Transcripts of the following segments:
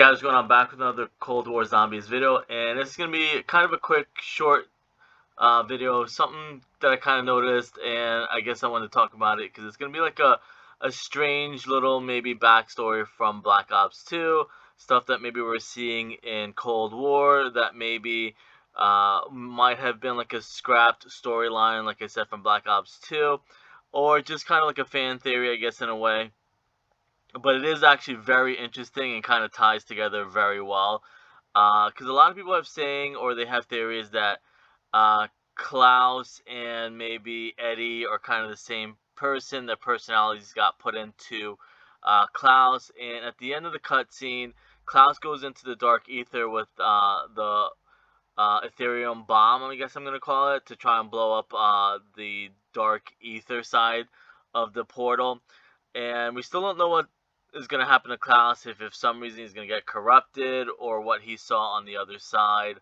Guys, going on back with another Cold War Zombies video, and it's gonna be kind of a quick, short video, something that I kind of noticed, and I guess I want to talk about it because it's gonna be like a strange little maybe backstory from Black Ops 2, stuff that maybe we're seeing in Cold War that maybe might have been like a scrapped storyline, like I said, from Black Ops 2, or just kind of like a fan theory, I guess, in a way. But it is actually very interesting and kind of ties together very well. Because a lot of people have saying, or they have theories that uh, Klaus and maybe Eddie are kind of the same person. Their personalities got put into Klaus, and at the end of the cutscene, Klaus goes into the dark ether with the Ethereum bomb, I guess I'm gonna call it, to try and blow up the dark ether side of the portal. And we still don't know what is going to happen to Klaus, if for some reason he's going to get corrupted or what he saw on the other side.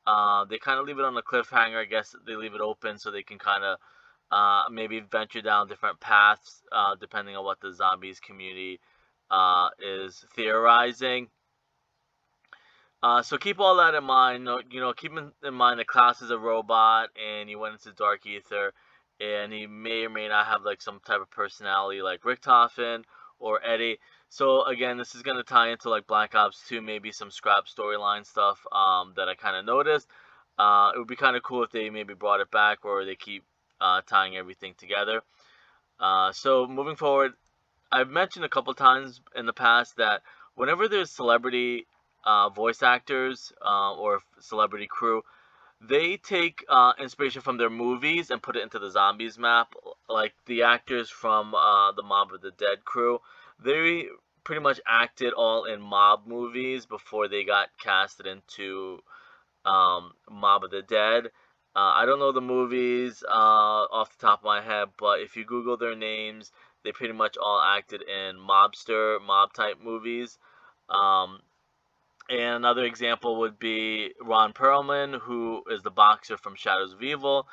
They kind of leave it on a cliffhanger. I guess they leave it open so they can kind of maybe venture down different paths depending on what the zombies community is theorizing. So keep all that in mind. Keep in mind that Klaus is a robot and he went into dark ether, and he may or may not have like some type of personality like Richtofen or Eddie. So again, this is gonna tie into like Black Ops 2, maybe some scrap storyline stuff that I kind of noticed. It would be kind of cool if they maybe brought it back, or they keep tying everything together. So moving forward, I've mentioned a couple times in the past that whenever there's celebrity voice actors or celebrity crew, they take inspiration from their movies and put it into the zombies map. Like the actors from the Mob of the Dead crew, they pretty much acted all in mob movies before they got casted into Mob of the Dead. I don't know the movies off the top of my head, but if you Google their names, they pretty much all acted in mob type movies. Um, and another example would be Ron Perlman, who is the boxer from Shadows of Evil.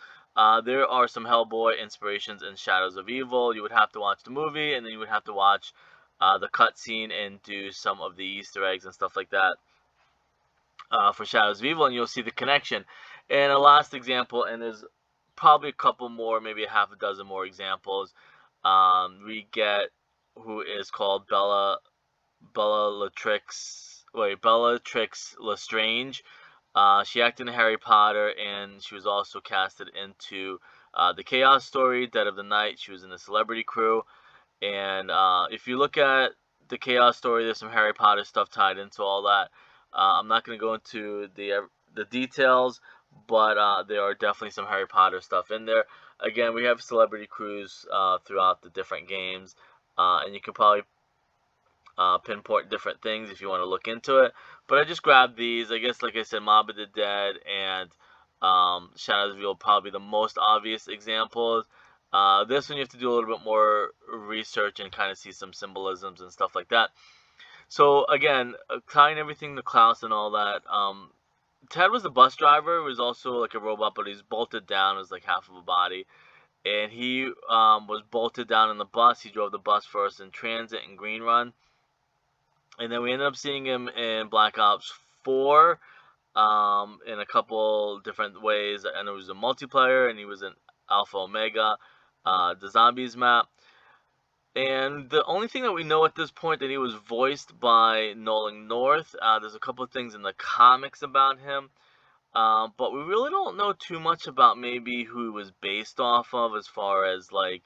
There are some Hellboy inspirations in Shadows of Evil. You would have to watch the movie, and then you would have to watch the cutscene and do some of the Easter eggs and stuff like that for Shadows of Evil, and you'll see the connection. And a last example, and there's probably a couple more, maybe a half a dozen more examples. We get who is called Bellatrix Lestrange. She acted in Harry Potter, and she was also casted into the Chaos Story, Dead of the Night. She was in the Celebrity Crew, and if you look at the Chaos Story, there's some Harry Potter stuff tied into all that. I'm not going to go into the details, but there are definitely some Harry Potter stuff in there. Again, we have celebrity crews throughout the different games, and you can probably pinpoint different things if you want to look into it. But I just grabbed these. I guess, like I said, Mob of the Dead and Shadows of Evil probably the most obvious examples. This one you have to do a little bit more research and kind of see some symbolisms and stuff like that. So again, tying everything to Klaus and all that. Ted was the bus driver. He was also like a robot, but he's bolted down as like half of a body. And he was bolted down in the bus. He drove the bus for us in Tranzit and Green Run. And then we ended up seeing him in Black Ops 4 in a couple different ways. And it was a multiplayer, and he was in Alpha Omega, the Zombies map. And the only thing that we know at this point that he was voiced by Nolan North. There's a couple of things in the comics about him, but we really don't know too much about maybe who he was based off of, as far as like,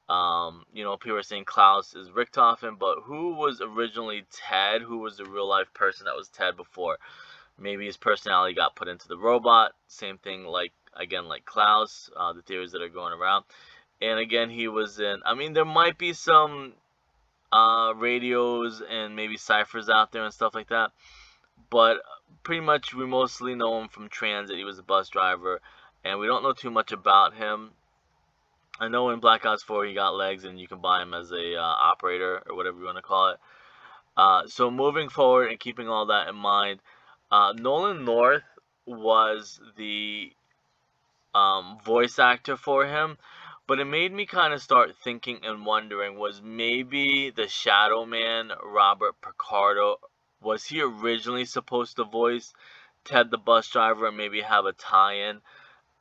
people are saying Klaus is Richtofen, but who was originally Ted? Who was the real life person that was Ted before? Maybe his personality got put into the robot. Same thing, like again, like Klaus. The theories that are going around. And again, he was in. I mean, there might be some radios and maybe ciphers out there and stuff like that, but pretty much we mostly know him from Transit. He was a bus driver, and we don't know too much about him. I know in Black Ops 4 he got legs, and you can buy him as a operator or whatever you want to call it. So moving forward and keeping all that in mind, Nolan North was the voice actor for him. But it made me kind of start thinking and wondering, was maybe the Shadowman Robert Picardo was he originally supposed to voice Ted the bus driver and maybe have a tie-in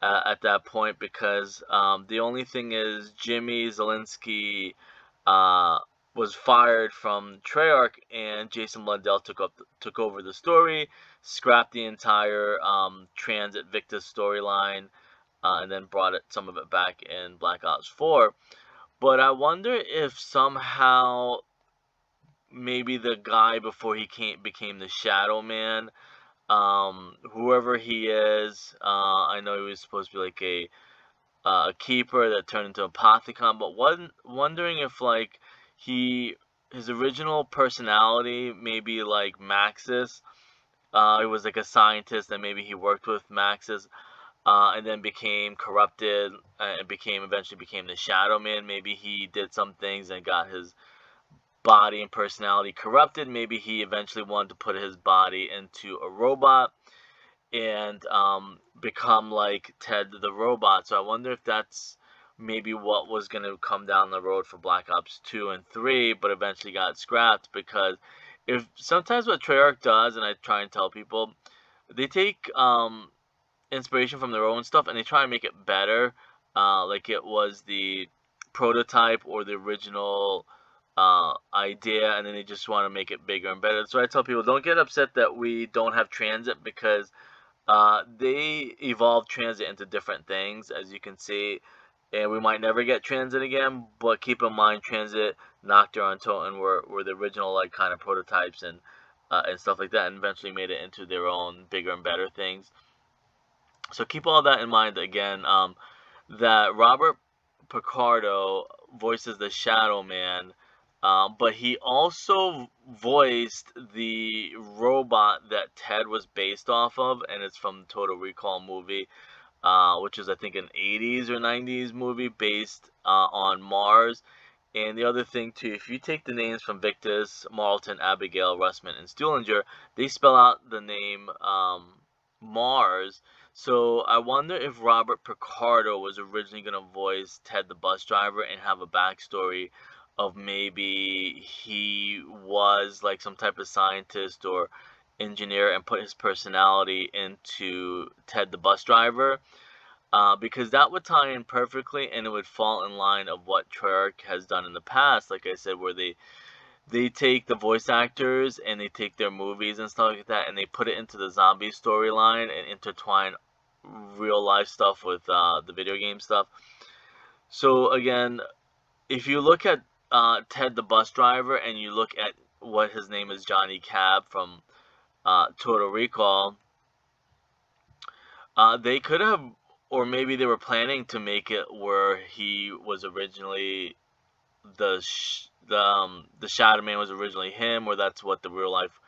at that point? Because the only thing is Jimmy Zielinski uh, was fired from Treyarch, and Jason Blundell took over the story, scrapped the entire Transit Victus storyline, and then brought some of it back in Black Ops 4. But I wonder if somehow maybe the guy before he became the Shadowman, whoever he is, I know he was supposed to be like a keeper that turned into a Apothecon, but wondering if like his original personality maybe like Maxis, he was like a scientist and maybe he worked with Maxis, and then became corrupted and eventually became the Shadow Man. Maybe he did some things and got his body and personality corrupted. Maybe he eventually wanted to put his body into a robot and become like Ted the robot. So I wonder if that's maybe what was going to come down the road for Black Ops 2 and 3, but eventually got scrapped. Because if sometimes what Treyarch does, and I try and tell people, they take inspiration from their own stuff and they try and make it better, like it was the prototype or the original idea, and then they just want to make it bigger and better. So I tell people, don't get upset that we don't have Transit, because they evolved Transit into different things, as you can see, and we might never get Transit again. But keep in mind, Transit, Nocturne, and Toten were the original like kind of prototypes and stuff like that, and eventually made it into their own bigger and better things. So keep all that in mind. Again, that Robert Picardo voices the Shadow Man, but he also voiced the robot that Ted was based off of, and it's from the Total Recall movie, which is I think an 80s or 90s movie based on Mars. And the other thing too, if you take the names from Victus, Marlton, Abigail, Russman, and Stuhlinger, they spell out the name Mars. So I wonder if Robert Picardo was originally going to voice Ted the bus driver and have a backstory of maybe he was like some type of scientist or engineer and put his personality into Ted the bus driver. Because that would tie in perfectly and it would fall in line of what Treyarch has done in the past, like I said, where they take the voice actors and they take their movies and stuff like that and they put it into the zombie storyline and intertwine real life stuff with the video game stuff. So again, if you look at Ted the bus driver and you look at what his name is, Johnny Cab from Total Recall, they could have, or maybe they were planning to make it where he was originally the Shadow Man was originally him, or that's what the real life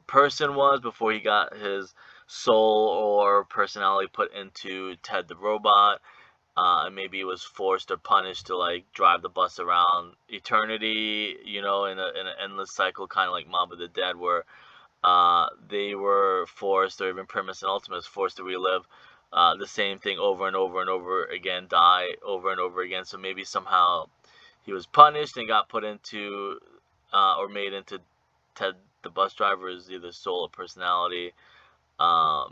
person was before he got his soul or personality put into Ted the robot. And maybe he was forced or punished to like drive the bus around eternity, in an endless cycle, kind of like Mob of the Dead, where they were forced, or even Primus and Ultimus forced to relive the same thing over and over and over again, die over and over again. So maybe somehow he was punished and got put into or made into Ted the bus driver's either soul or personality.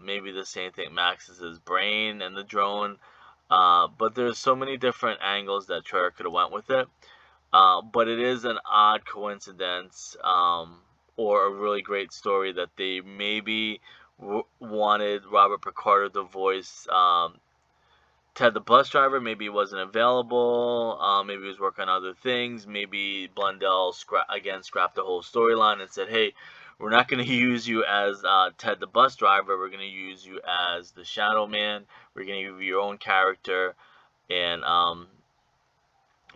Maybe the same thing, Max is his brain and the drone. But there's so many different angles that Treyarch could have went with it. But it is an odd coincidence, or a really great story that they maybe wanted Robert Picardo to voice Ted the bus driver. Maybe he wasn't available. Maybe he was working on other things. Maybe Blundell scrapped the whole storyline and said, "Hey, we're not going to use you as Ted the bus driver. We're going to use you as the Shadow Man. We're going to give you your own character." And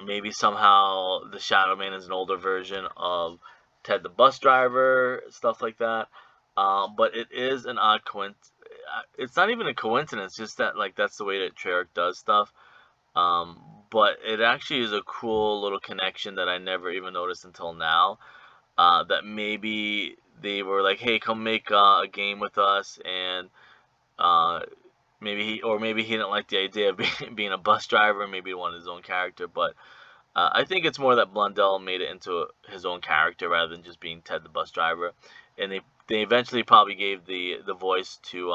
maybe somehow the Shadow Man is an older version of Ted the bus driver, stuff like that. But it is an odd coincidence. It's not even a coincidence, just that like that's the way that Treyarch does stuff. But it actually is a cool little connection that I never even noticed until now. That maybe they were like, "Hey, come make a game with us," and maybe he didn't like the idea of being a bus driver. Maybe he wanted his own character, but I think it's more that Blundell made it into his own character rather than just being Ted the bus driver, and they eventually probably gave the voice to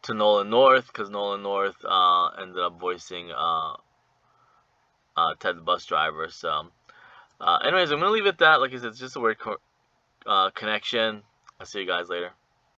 Nolan North, because Nolan North ended up voicing Ted the bus driver. So, anyways, I'm gonna leave it at that. Like I said, it's just a weird connection. I'll see you guys later.